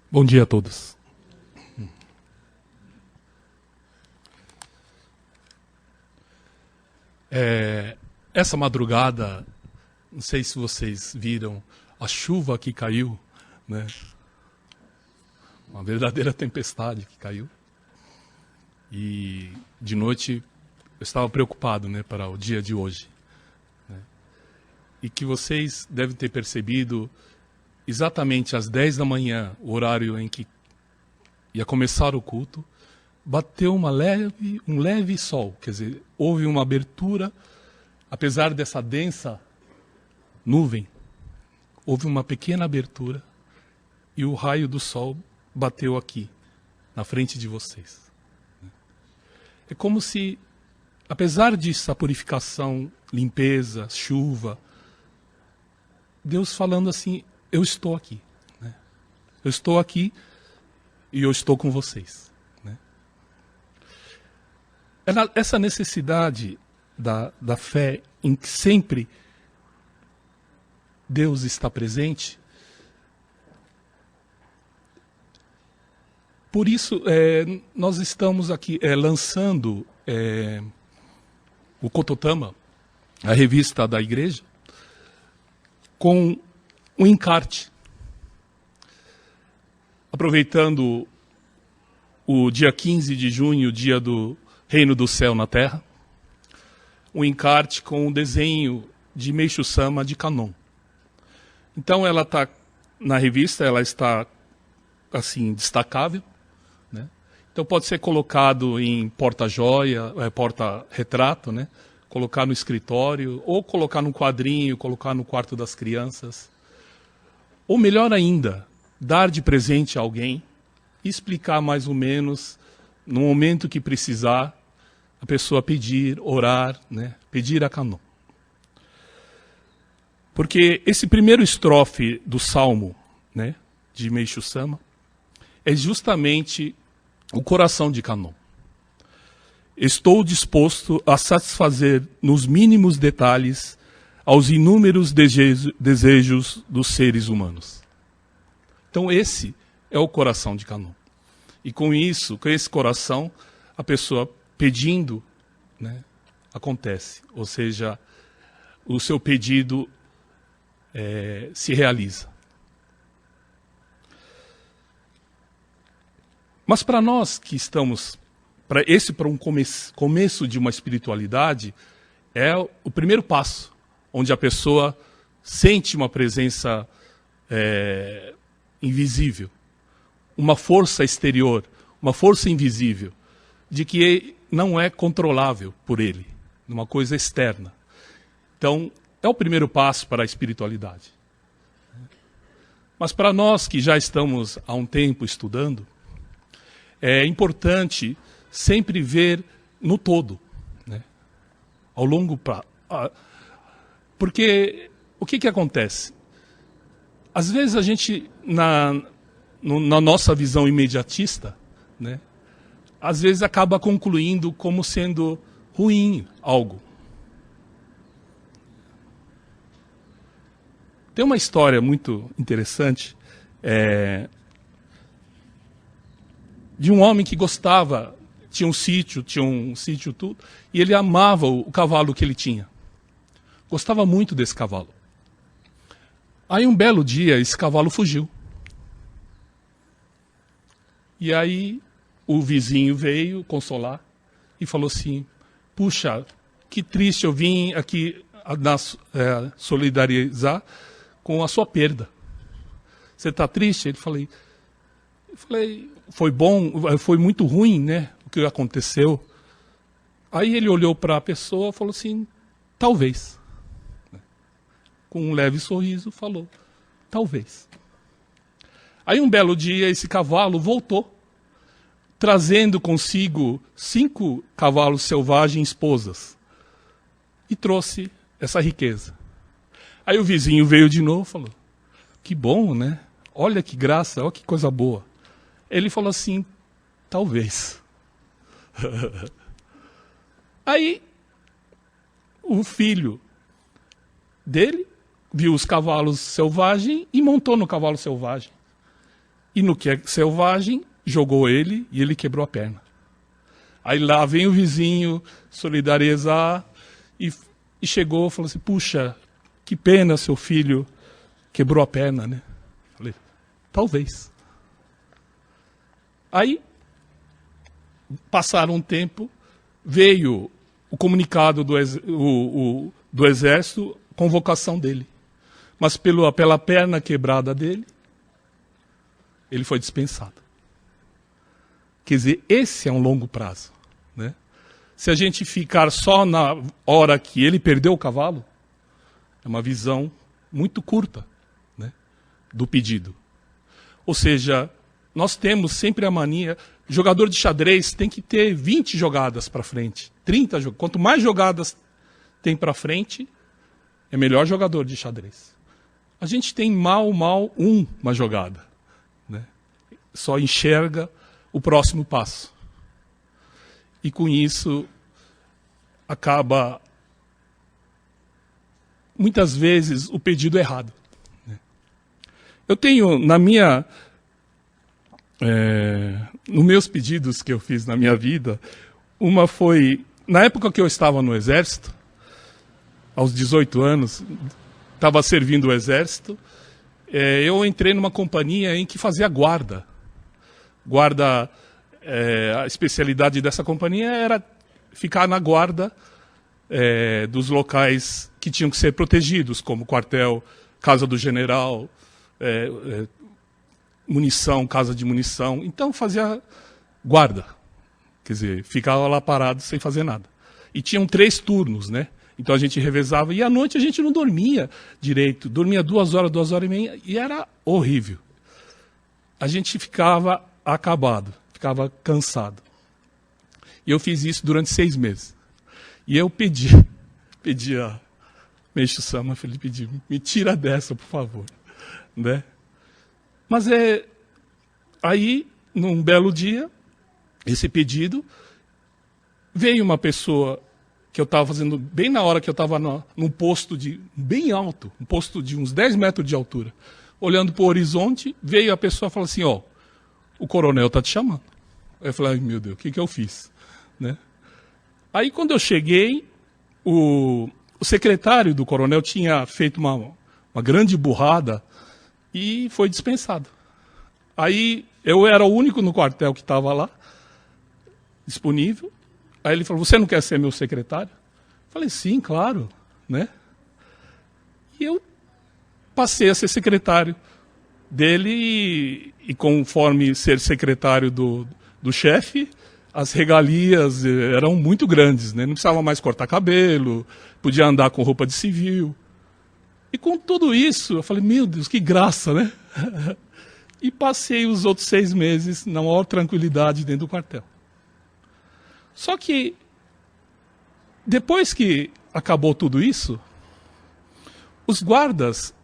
Bom dia a todos. Essa madrugada, não sei se vocês viram a chuva que caiu, né? Uma verdadeira tempestade que caiu. E de noite eu estava preocupado, né, para o dia de hoje, né? E que vocês devem ter percebido exatamente às 10 da manhã, o horário em que ia começar o culto, bateu um leve sol, quer dizer, houve uma abertura, apesar dessa densa nuvem, houve uma pequena abertura e o raio do sol bateu aqui, na frente de vocês. É como se, apesar disso, a purificação, limpeza, chuva, Deus falando assim, eu estou aqui, né? Eu estou aqui e eu estou com vocês, né? Essa necessidade da fé em que sempre Deus está presente. Por isso, nós estamos aqui lançando o Cototama, a revista da igreja, com um encarte. Aproveitando o dia 15 de junho, o dia do Reino do Céu na Terra, um encarte com um desenho de Meishu Sama de Kannon. Então ela está na revista, ela está assim destacável, né? Então pode ser colocado em porta-joia, porta-retrato, né? Colocar no escritório, ou colocar num quadrinho, colocar no quarto das crianças. Ou melhor ainda, dar de presente a alguém, explicar mais ou menos, no momento que precisar, a pessoa pedir, orar, né? Pedir a Kannon. Porque esse primeiro estrofe do Salmo, né, de Meishu Sama, é justamente o coração de Kannon. Estou disposto a satisfazer nos mínimos detalhes aos inúmeros desejos dos seres humanos. Então esse é o coração de Kannon. E com isso, com esse coração, a pessoa pedindo, né, acontece. Ou seja, o seu pedido se realiza. Mas para nós que estamos, para um começo de uma espiritualidade, é o primeiro passo, onde a pessoa sente uma presença invisível, uma força exterior, uma força invisível, de que não é controlável por ele, uma coisa externa. Então, é o primeiro passo para a espiritualidade. Mas para nós que já estamos há um tempo estudando, é importante sempre ver no todo, né? Ao longo prazo. Porque o que acontece? Às vezes a gente, na nossa visão imediatista, né, às vezes acaba concluindo como sendo ruim algo. Tem uma história muito interessante de um homem que gostava, tinha um sítio tudo, e ele amava o cavalo que ele tinha. Gostava muito desse cavalo. Aí um belo dia esse cavalo fugiu. E aí o vizinho veio consolar e falou assim, puxa, que triste, eu vim aqui solidarizar com a sua perda. Você está triste? Eu falei, foi bom, foi muito ruim, né, o que aconteceu. Aí ele olhou para a pessoa e falou assim, talvez. Com um leve sorriso falou, talvez. Aí um belo dia esse cavalo voltou, trazendo consigo 5 cavalos selvagens esposas. E trouxe essa riqueza. Aí o vizinho veio de novo e falou, que bom, né? Olha que graça, olha que coisa boa. Ele falou assim, talvez. Aí o filho dele viu os cavalos selvagens e montou no cavalo selvagem. E no que é selvagem, jogou ele e ele quebrou a perna. Aí lá vem o vizinho solidarizar e chegou e falou assim, puxa, que pena seu filho quebrou a perna, né? Falei, talvez. Aí, passaram um tempo, veio o comunicado do exército, convocação dele. Mas pela perna quebrada dele, ele foi dispensado. Quer dizer, esse é um longo prazo, né? Se a gente ficar só na hora que ele perdeu o cavalo, é uma visão muito curta, né, do pedido. Ou seja, nós temos sempre a mania, jogador de xadrez tem que ter 20 jogadas para frente, 30 jogadas. Quanto mais jogadas tem para frente, é melhor jogador de xadrez. A gente tem mal uma jogada, né? Só enxerga o próximo passo. E com isso acaba muitas vezes o pedido errado. Eu tenho nos meus pedidos que eu fiz na minha vida, uma foi, na época que eu estava no exército, aos 18 anos, estava servindo o exército, eu entrei numa companhia em que fazia guarda. A especialidade dessa companhia era ficar na guarda dos locais que tinham que ser protegidos, como quartel, casa do general, munição, casa de munição. Então fazia guarda, quer dizer, ficava lá parado sem fazer nada. E tinham 3 turnos, né? Então a gente revezava e à noite a gente não dormia direito, dormia 2 horas, 2 horas e meia e era horrível. A gente ficava acabado, ficava cansado. E eu fiz isso durante 6 meses. E eu pedi a Meixo Sama, falei, me tira dessa, por favor, né? Mas aí, num belo dia, esse pedido, veio uma pessoa que eu estava fazendo bem na hora que eu estava num posto bem alto, um posto de uns 10 metros de altura, olhando para o horizonte, veio a pessoa e falou assim, ó, o coronel está te chamando. Aí eu falei, ai meu Deus, o que eu fiz? Né? Aí quando eu cheguei, o secretário do coronel tinha feito uma grande burrada e foi dispensado. Aí eu era o único no quartel que estava lá, disponível. Aí ele falou, você não quer ser meu secretário? Eu falei, sim, claro, né? E eu passei a ser secretário dele e conforme ser secretário do chefe, as regalias eram muito grandes, né? Não precisava mais cortar cabelo, podia andar com roupa de civil. E com tudo isso, eu falei, meu Deus, que graça, né? E passei os outros 6 meses na maior tranquilidade dentro do quartel. Só que, depois que acabou tudo isso, os guardas,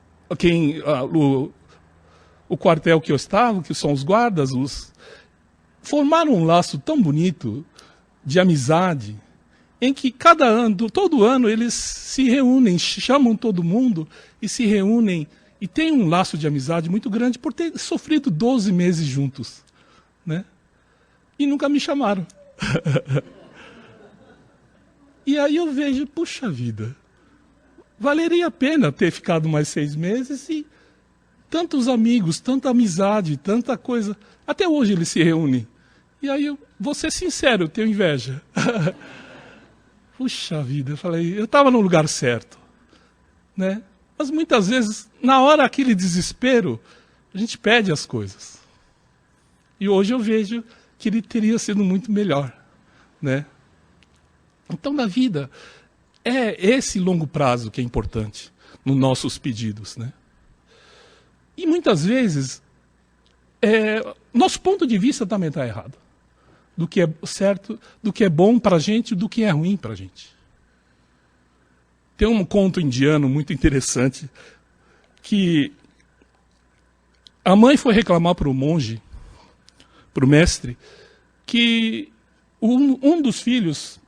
o quartel que eu estava, que são os guardas, formaram um laço tão bonito de amizade, em que todo ano eles se reúnem, chamam todo mundo e se reúnem e tem um laço de amizade muito grande por ter sofrido 12 meses juntos, né? E nunca me chamaram. E aí eu vejo, puxa vida, valeria a pena ter ficado mais 6 meses e tantos amigos, tanta amizade, tanta coisa. Até hoje eles se reúnem. E aí eu vou ser sincero, eu tenho inveja. Puxa vida, eu falei, eu estava no lugar certo, né? Mas muitas vezes, na hora aquele desespero, a gente pede as coisas. E hoje eu vejo que ele teria sido muito melhor, né? Então, na vida, é esse longo prazo que é importante nos nossos pedidos, né? E muitas vezes, nosso ponto de vista também está errado. Do que é certo, do que é bom para a gente, do que é ruim para a gente. Tem um conto indiano muito interessante, que a mãe foi reclamar para o monge, para o mestre, que um dos filhos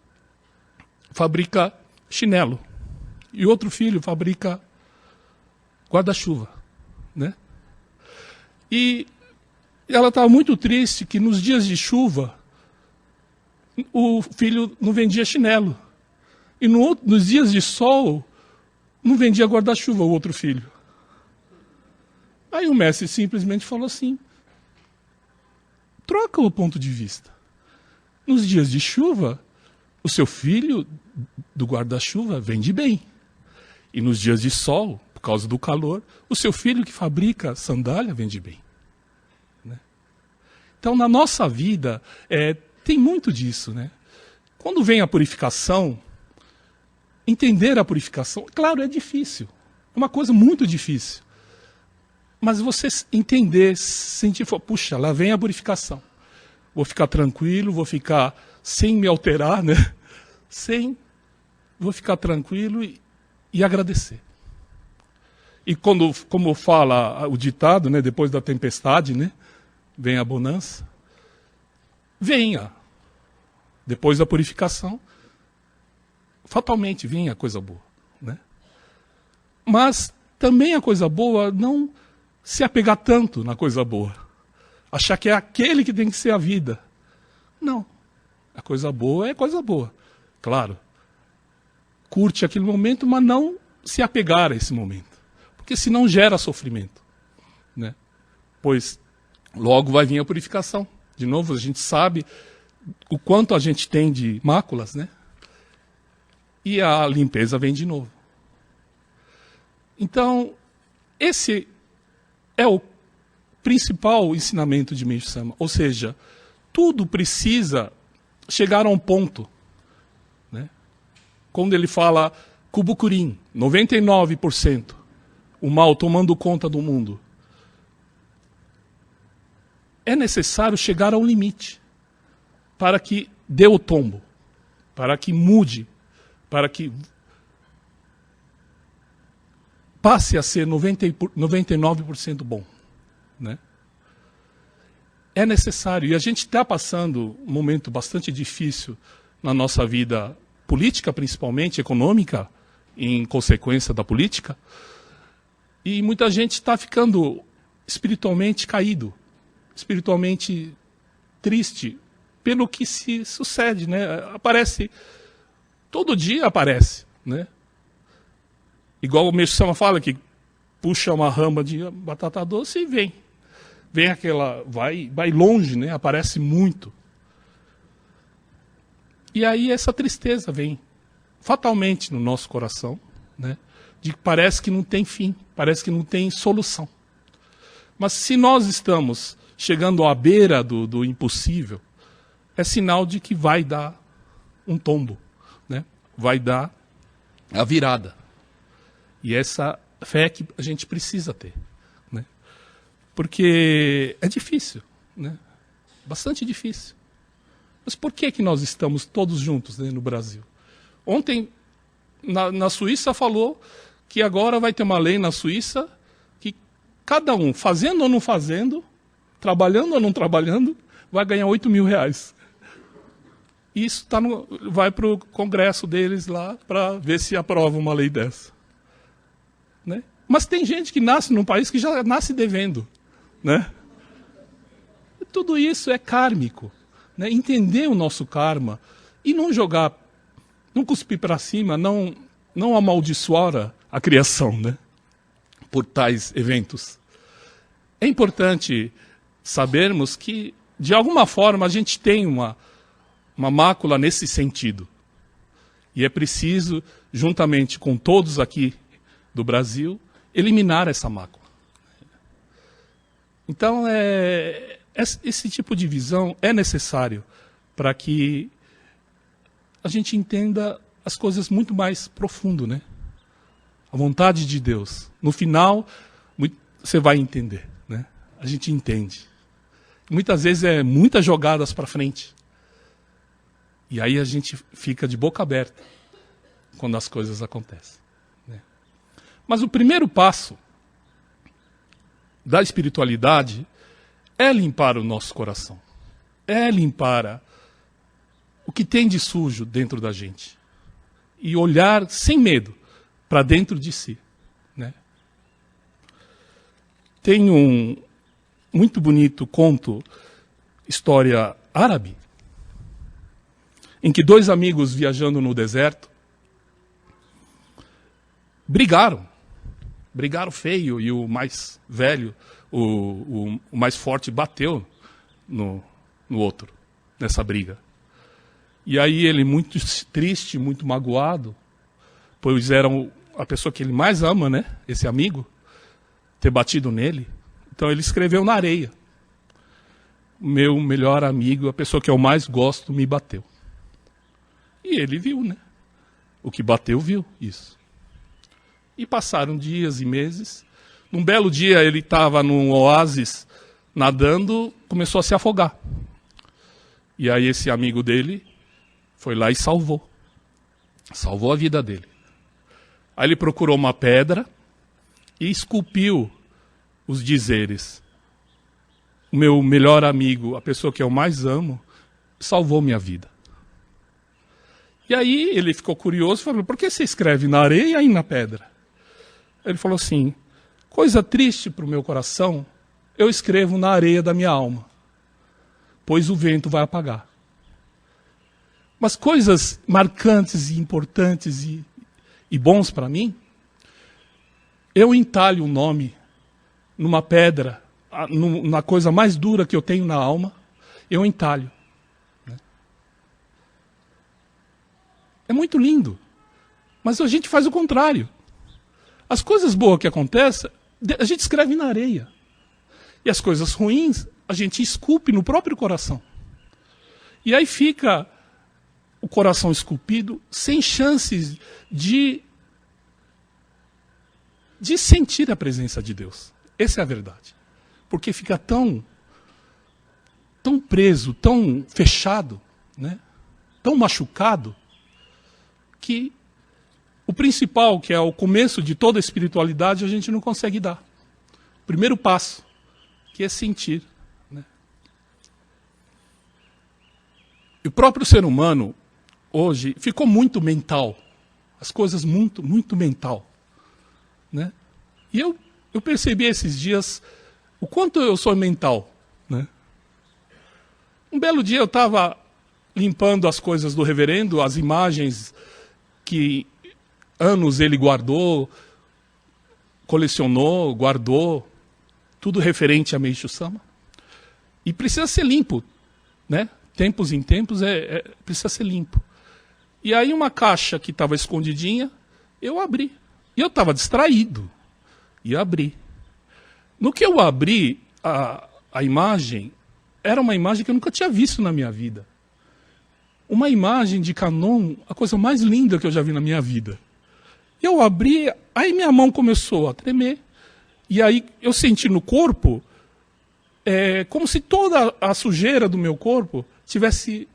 fabrica chinelo e outro filho fabrica guarda-chuva, né? E E ela estava muito triste que nos dias de chuva o filho não vendia chinelo. E nos dias de sol não vendia guarda-chuva o outro filho. Aí o mestre simplesmente falou assim: troca o ponto de vista. Nos dias de chuva, o seu filho do guarda-chuva vende bem. E nos dias de sol, por causa do calor, o seu filho que fabrica sandália vende bem. Né? Então, na nossa vida, tem muito disso. Né? Quando vem a purificação, entender a purificação, claro, é difícil. É uma coisa muito difícil. Mas você entender, sentir, puxa, lá vem a purificação. Vou ficar tranquilo, vou ficar sem me alterar, né? Vou ficar tranquilo e agradecer. E como fala o ditado, né, depois da tempestade, né, vem a bonança. Venha. Depois da purificação, fatalmente vem a coisa boa. Né? Mas também a coisa boa, não se apegar tanto na coisa boa. Achar que é aquele que tem que ser a vida. Não. A coisa boa é coisa boa. Claro. Curte aquele momento, mas não se apegar a esse momento. Porque senão gera sofrimento. Né? Pois logo vai vir a purificação. De novo, a gente sabe o quanto a gente tem de máculas, né? E a limpeza vem de novo. Então, esse é o principal ensinamento de Meishu Sama. Ou seja, tudo precisa chegar a um ponto. Né? Quando ele fala Kubukurin, 99%, o mal tomando conta do mundo. É necessário chegar ao limite para que dê o tombo, para que mude, para que passe a ser 99% bom. Né? É necessário, e a gente está passando um momento bastante difícil na nossa vida política, principalmente econômica, em consequência da política, e muita gente está ficando espiritualmente caído, espiritualmente triste, pelo que se sucede. Né? Aparece, todo dia aparece. Né? Igual o Meishu Sama fala, que puxa uma rama de batata doce e vem. Vem aquela, vai longe, né? Aparece muito. E aí essa tristeza vem fatalmente no nosso coração, né? De que parece que não tem fim, parece que não tem solução. Mas se nós estamos chegando à beira do impossível, é sinal de que vai dar um tombo, né? Vai dar a virada. E essa fé que a gente precisa ter. Né? Porque é difícil, né? Bastante difícil. Mas por que nós estamos todos juntos, né, no Brasil? Ontem, na Suíça, falou que agora vai ter uma lei na Suíça que cada um, fazendo ou não fazendo, trabalhando ou não trabalhando, vai ganhar 8 mil reais. E isso vai para o congresso deles lá para ver se aprova uma lei dessa. Né? Mas tem gente que nasce num país que já nasce devendo. Né? Tudo isso é kármico. Né? Entender o nosso karma e não jogar, não cuspir para cima, não amaldiçoar a criação, né? Por tais eventos. É importante sabermos que, de alguma forma, a gente tem uma mácula nesse sentido. E é preciso, juntamente com todos aqui do Brasil, eliminar essa mácula. Então, esse tipo de visão é necessário para que a gente entenda as coisas muito mais profundo, né? A vontade de Deus. No final, você vai entender, né? A gente entende. Muitas vezes muitas jogadas para frente. E aí a gente fica de boca aberta quando as coisas acontecem. Né? Mas o primeiro passo da espiritualidade é limpar o nosso coração. É limpar o que tem de sujo dentro da gente. E olhar sem medo para dentro de si. Né? Tem um muito bonito conto, história árabe, em que dois amigos viajando no deserto brigaram feio, e o mais velho, o mais forte, bateu no outro, nessa briga. E aí ele, muito triste, muito magoado, pois era a pessoa que ele mais ama, né, esse amigo, ter batido nele, então ele escreveu na areia: meu melhor amigo, a pessoa que eu mais gosto, me bateu. E ele viu, né? O que bateu, viu isso. E passaram dias e meses. Num belo dia ele estava num oásis nadando, começou a se afogar. E aí esse amigo dele foi lá e salvou a vida dele. Aí ele procurou uma pedra e esculpiu os dizeres: o meu melhor amigo, a pessoa que eu mais amo, salvou minha vida. E aí ele ficou curioso e falou: por que você escreve na areia e aí na pedra? Ele falou assim: coisa triste para o meu coração, eu escrevo na areia da minha alma, pois o vento vai apagar. Mas coisas marcantes e importantes e bons para mim, eu entalho o nome numa pedra, na coisa mais dura que eu tenho na alma, eu entalho. É muito lindo, mas a gente faz o contrário. As coisas boas que acontecem, a gente escreve na areia. E as coisas ruins, a gente esculpe no próprio coração. E aí fica o coração esculpido, sem chances de sentir a presença de Deus. Essa é a verdade. Porque fica tão preso, tão fechado, né? Tão machucado, que o principal, que é o começo de toda a espiritualidade, a gente não consegue dar. O primeiro passo, que é sentir. Né? E o próprio ser humano, hoje, ficou muito mental. As coisas muito, muito mental. Né? E eu percebi esses dias o quanto eu sou mental. Né? Um belo dia eu estava limpando as coisas do reverendo, as imagens que anos ele guardou, colecionou, guardou, tudo referente a Meishu Sama. E precisa ser limpo, né? Tempos em tempos precisa ser limpo. E aí uma caixa que estava escondidinha, eu abri. E eu estava distraído. E abri. No que eu abri, a imagem era uma imagem que eu nunca tinha visto na minha vida. Uma imagem de Kannon, a coisa mais linda que eu já vi na minha vida. Eu abri, aí minha mão começou a tremer. E aí eu senti no corpo, como se toda a sujeira do meu corpo tivesse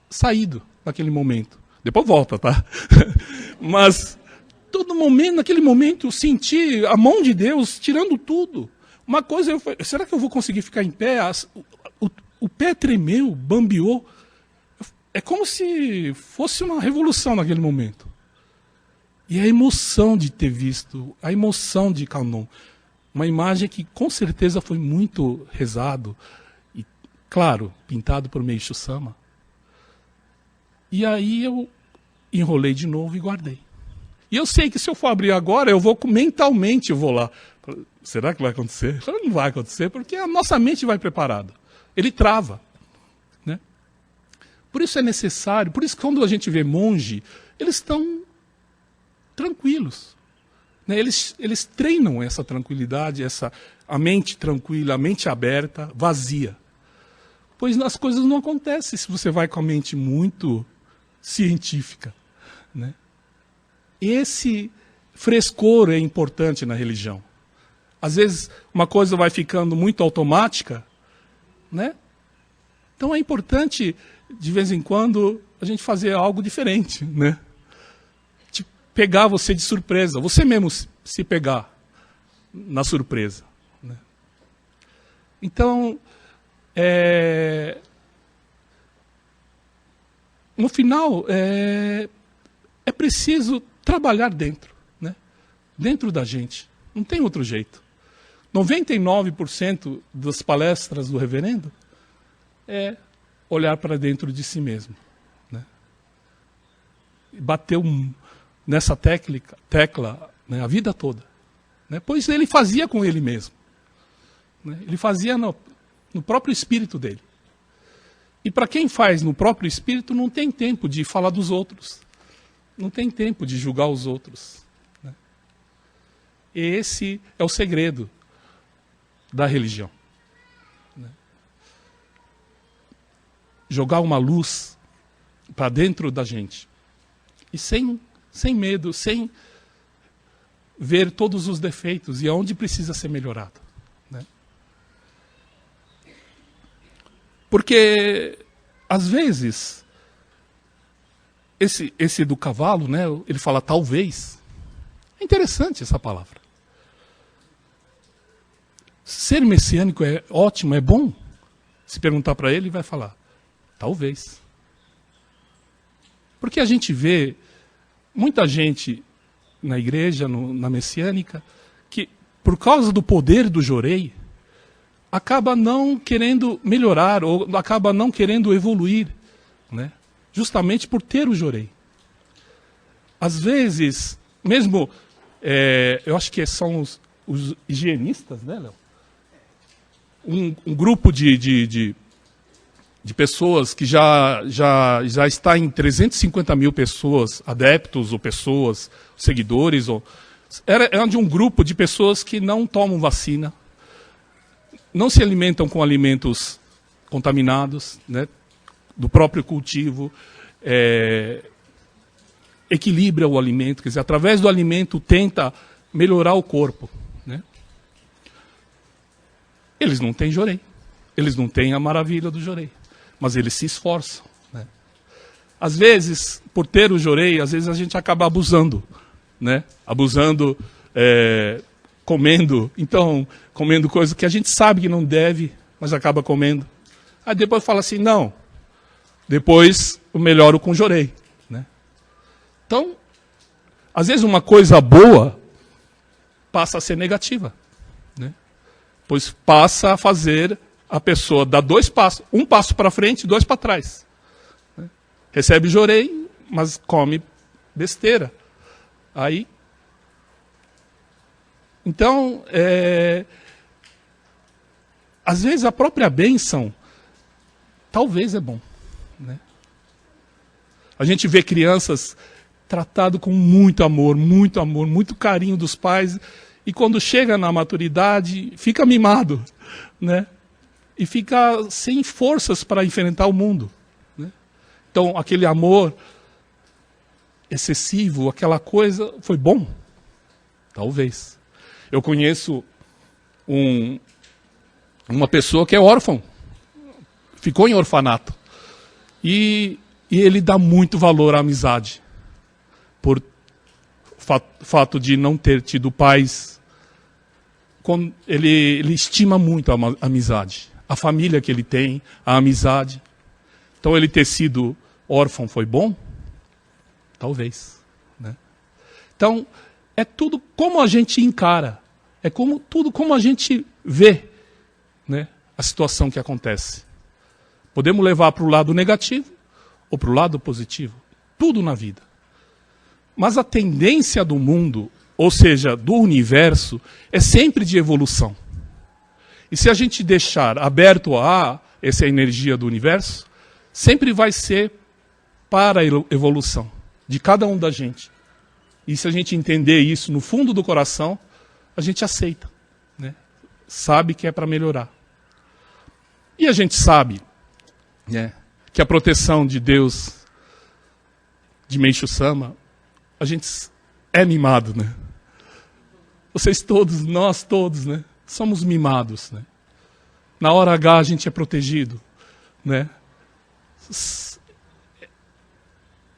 saído naquele momento. Depois volta, tá? Mas naquele momento, eu senti a mão de Deus tirando tudo. Uma coisa, eu falei: será que eu vou conseguir ficar em pé? O pé tremeu, bambeou. É como se fosse uma revolução naquele momento. E a emoção de ter visto, a emoção de Kannon. Uma imagem que com certeza foi muito rezado. E, claro, pintado por Meishu Sama. E aí eu enrolei de novo e guardei. E eu sei que se eu for abrir agora, mentalmente eu vou lá. Será que vai acontecer? Não vai acontecer, porque a nossa mente vai preparada. Ele trava. Né? Por isso é necessário, por isso que quando a gente vê monge, eles estão tranquilos. Né? Eles treinam essa tranquilidade, a mente tranquila, a mente aberta, vazia. Pois as coisas não acontecem se você vai com a mente muito científica. Né? Esse frescor é importante na religião. Às vezes uma coisa vai ficando muito automática, né? Então é importante, de vez em quando, a gente fazer algo diferente, né? De pegar você de surpresa, você mesmo se pegar na surpresa. Né? Então, no final, é preciso trabalhar dentro, né? Dentro da gente. Não tem outro jeito. 99% das palestras do reverendo é olhar para dentro de si mesmo. Né? Bateu nessa tecla, né, a vida toda. Né? Pois ele fazia com ele mesmo. Né? Ele fazia no próprio espírito dele. E para quem faz no próprio espírito, não tem tempo de falar dos outros. Não tem tempo de julgar os outros. Né? Esse é o segredo da religião. Né? Jogar uma luz para dentro da gente. E sem medo, sem ver todos os defeitos e aonde precisa ser melhorado. Né? Porque, às vezes, esse do cavalo, né, ele fala talvez. É interessante essa palavra. Ser messiânico é ótimo, é bom. Se perguntar para ele, ele vai falar talvez. Porque a gente vê muita gente na igreja, na messiânica, que por causa do poder do jorei, acaba não querendo melhorar, ou acaba não querendo evoluir, né? Justamente por ter o jorei. Às vezes, mesmo, eu acho que são os higienistas, né, Léo? Um grupo de pessoas que já está em 350 mil pessoas, adeptos ou pessoas, seguidores. Era de um grupo de pessoas que não tomam vacina, não se alimentam com alimentos contaminados, né, do próprio cultivo, equilibra o alimento, quer dizer, através do alimento tenta melhorar o corpo. Né? Eles não têm jorei, eles não têm a maravilha do jorei, mas eles se esforçam. Né? Às vezes, por ter o jorei, às vezes a gente acaba abusando, né? Abusando, comendo coisas que a gente sabe que não deve, mas acaba comendo. Aí depois fala assim, não, depois eu melhoro com jorei. Né? Então, às vezes uma coisa boa passa a ser negativa. Né? Pois passa a fazer a pessoa dar dois passos, um passo para frente e dois para trás. Né? Recebe jorei, mas come besteira. Aí, então, às vezes a própria bênção, talvez é bom. Né? A gente vê crianças tratadas com muito amor, muito carinho dos pais, e quando chega na maturidade, fica mimado, né? E fica sem forças para enfrentar o mundo. Né? Então, aquele amor excessivo, aquela coisa, foi bom? Talvez. Eu conheço uma pessoa que é órfão, ficou em orfanato, e ele dá muito valor à amizade, por fato de não ter tido pais. Ele estima muito a amizade, a família que ele tem, a amizade. Então ele ter sido órfão foi bom? Talvez. Né? Então, é tudo como a gente encara, é tudo como a gente vê, né, a situação que acontece. Podemos levar para o lado negativo ou para o lado positivo. Tudo na vida. Mas a tendência do mundo, ou seja, do universo, é sempre de evolução. E se a gente deixar aberto a essa energia do universo, sempre vai ser para a evolução de cada um da gente. E se a gente entender isso no fundo do coração, a gente aceita. Né? Sabe que é para melhorar. E a gente sabe, né, que a proteção de Deus, de Meishu Sama, a gente é mimado, né? Vocês todos, nós todos, né? Somos mimados, né? Na hora H a gente é protegido, né?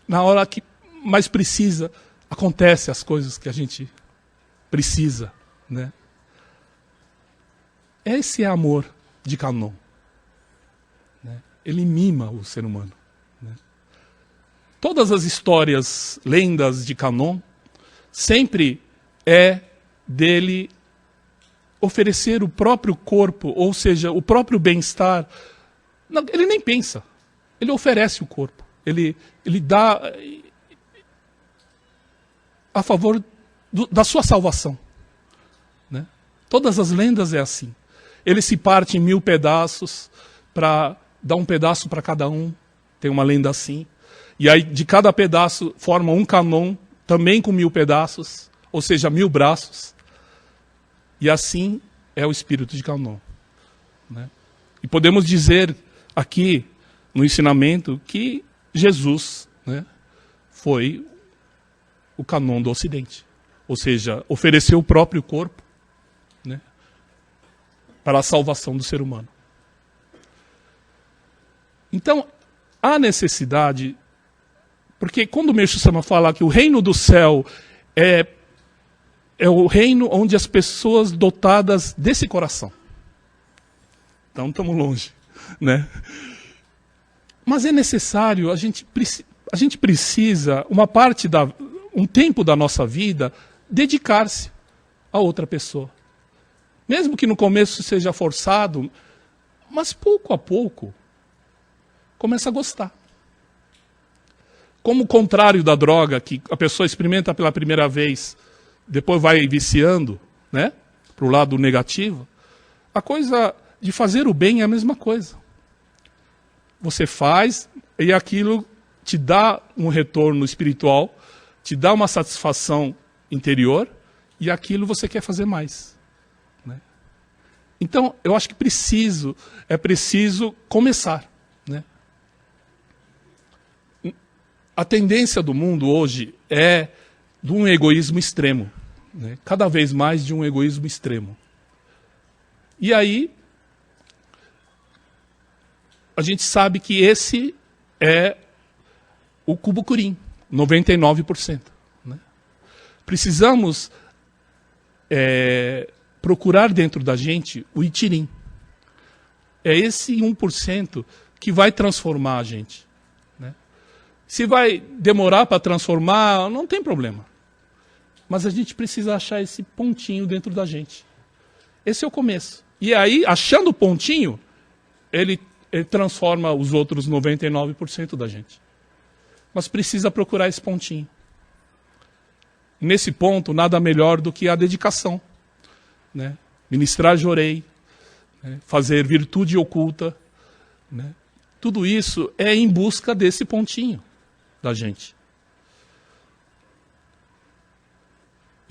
Na hora que mais precisa, acontece as coisas que a gente precisa, né? Esse é amor de Kannon. Né? Ele mima o ser humano. Né? Todas as histórias, lendas de Kannon, sempre é dele oferecer o próprio corpo, ou seja, o próprio bem-estar, ele nem pensa. Ele oferece o corpo. Ele dá a favor da sua salvação. Né? Todas as lendas é assim. Ele se parte em 1000 pedaços para dar um pedaço para cada um. Tem uma lenda assim. E aí de cada pedaço forma um Canon, também com 1000 pedaços, ou seja, 1000 braços. E assim é o espírito de Canon. Né? E podemos dizer aqui no ensinamento que Jesus, né, foi o Canon do Ocidente. Ou seja, ofereceu o próprio corpo, né, para a salvação do ser humano. Então, há necessidade, porque quando o Meixo Sama fala que o reino do céu é o reino onde as pessoas dotadas desse coração. Então, estamos longe, né? Mas é necessário, a gente precisa, um tempo da nossa vida, dedicar-se a outra pessoa. Mesmo que no começo seja forçado, mas pouco a pouco, começa a gostar. Como o contrário da droga, que a pessoa experimenta pela primeira vez, depois vai viciando, né, para o lado negativo, a coisa de fazer o bem é a mesma coisa. Você faz e aquilo te dá um retorno espiritual, te dá uma satisfação interior e aquilo você quer fazer mais. Né? Então, eu acho que é preciso começar. Né? A tendência do mundo hoje é de um egoísmo extremo. Né? Cada vez mais de um egoísmo extremo. E aí, a gente sabe que esse é o cubucurim, 99%. Né? Precisamos procurar dentro da gente o itirim. É esse 1% que vai transformar a gente. Né? Se vai demorar para transformar, não tem problema. Mas a gente precisa achar esse pontinho dentro da gente. Esse é o começo. E aí, achando o pontinho, ele transforma os outros 99% da gente. Mas precisa procurar esse pontinho. Nesse ponto, nada melhor do que a dedicação. Né? Ministrar jorei, né? Fazer virtude oculta. Né? Tudo isso é em busca desse pontinho da gente.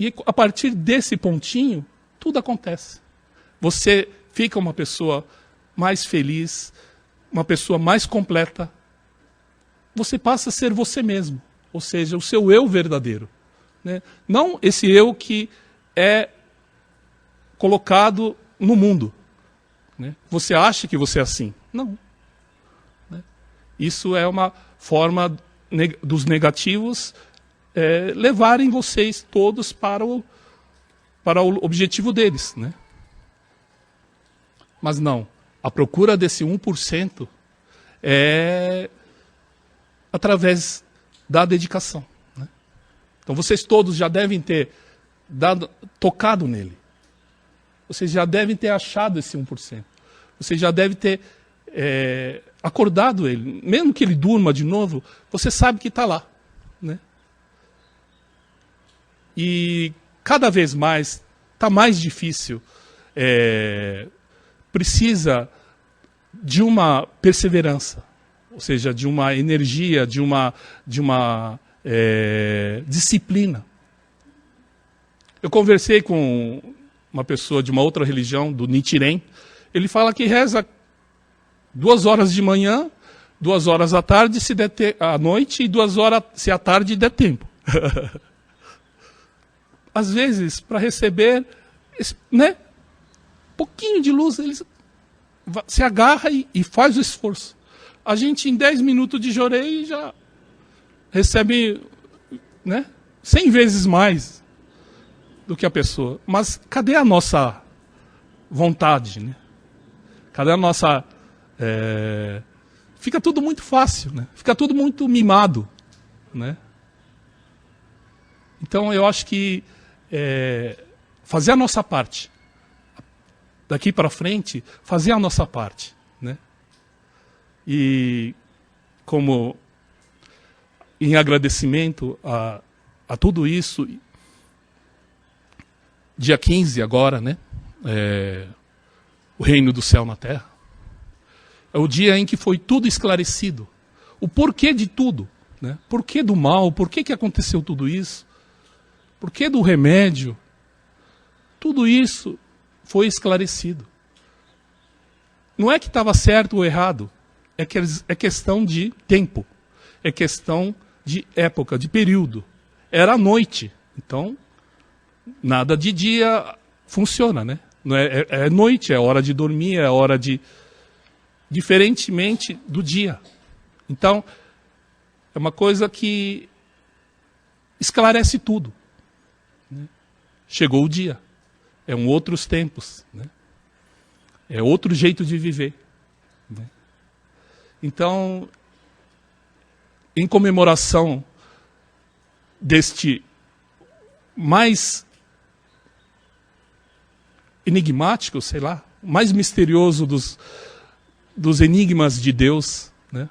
E a partir desse pontinho, tudo acontece. Você fica uma pessoa mais feliz, uma pessoa mais completa, você passa a ser você mesmo, ou seja, o seu eu verdadeiro. Né? Não esse eu que é colocado no mundo. Né? Você acha que você é assim. Não. Né? Isso é uma forma dos negativos levarem vocês todos para o objetivo deles. Né? Mas não. A procura desse 1% é através da dedicação. Né? Então vocês todos já devem ter tocado nele. Vocês já devem ter achado esse 1%. Vocês já devem ter acordado ele. Mesmo que ele durma de novo, você sabe que está lá. Né? E cada vez mais está mais difícil. Precisa de uma perseverança, ou seja, de uma energia, de uma disciplina. Eu conversei com uma pessoa de uma outra religião, do Nichiren. Ele fala que reza 2 horas de manhã, 2 horas à tarde, se der à noite, e 2 horas se à tarde der tempo. Às vezes, para receber, né, pouquinho de luz, ele se agarra e faz o esforço. A gente, em 10 minutos de jorei, já recebe, né, 100 vezes mais do que a pessoa. Mas cadê a nossa vontade? Né? Cadê a nossa... Fica tudo muito fácil, né? Fica tudo muito mimado. Né? Então, eu acho que fazer a nossa parte, daqui para frente, fazer a nossa parte, né? E como em agradecimento a tudo isso, dia 15 agora, né? O reino do céu na terra. É o dia em que foi tudo esclarecido. O porquê de tudo, né? Porquê do mal, porquê que aconteceu tudo isso? Porquê do remédio? Tudo isso foi esclarecido. Não é que estava certo ou errado, é questão de tempo, é questão de época, de período. Era noite, então nada de dia funciona, né? Não é noite, é hora de dormir, é hora de... Diferentemente do dia. Então, é uma coisa que esclarece tudo, né? Chegou o dia. É outros tempos, né? É outro jeito de viver, né? Então, em comemoração deste mais enigmático, sei lá, mais misterioso dos enigmas de Deus, né?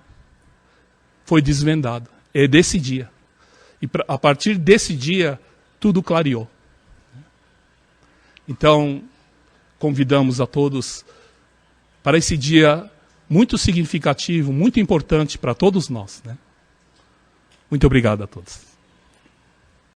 Foi desvendado. É desse dia. E a partir desse dia, tudo clareou. Então, convidamos a todos para esse dia muito significativo, muito importante para todos nós, né? Muito obrigado a todos.